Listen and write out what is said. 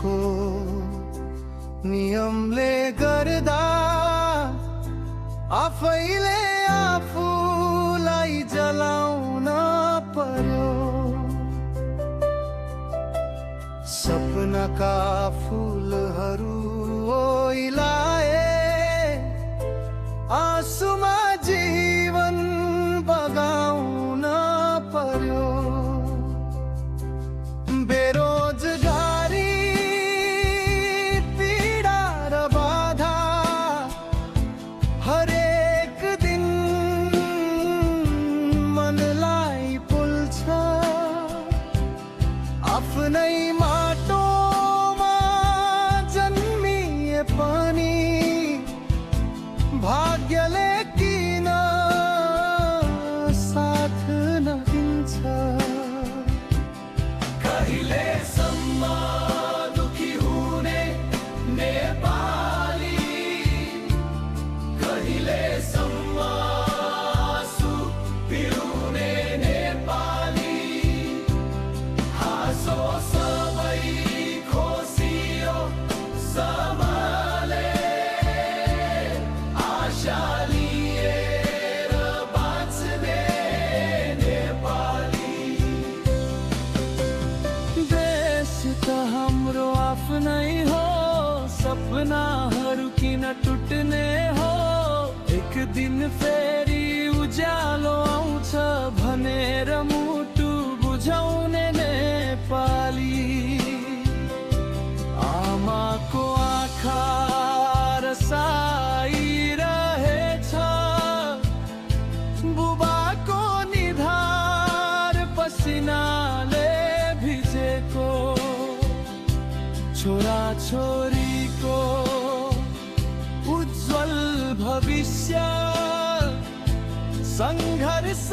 को नियमले गर्दा आफैले आफूलाई जलाउन पर्यो। सपनाका फूलहरू ओइलाए आँसुमा जीवन बगाउन पर्यो। बेरोजगारी पीडा र बाधा हरेक दिन मनलाई पुल्छ। आफ्नै माटोमा जन्मिए पनि भाग्यले किन साथ नदिन्छ। कहिलेसम्म दुखी हुने नेपाली, कहिलेसम्म आँसु पिउने नेपाली। हाँसो सबै खोसियो सम्हाले, आशा लिएर बाँच्ने नेपाली। देश त हाम्रो आफ्नै हो, सपनाहरू किन टुट्ने हो। एक दिन फेरि उज्यालो आउँछ भनेर मुटु बुझाउने नेपाली। आमाको आँखा रसाइरहेछ, बुबाको निधार पसिनाले भिजेको। छोरा छोरीको उज्जवल भविष्य सङ्घर्ष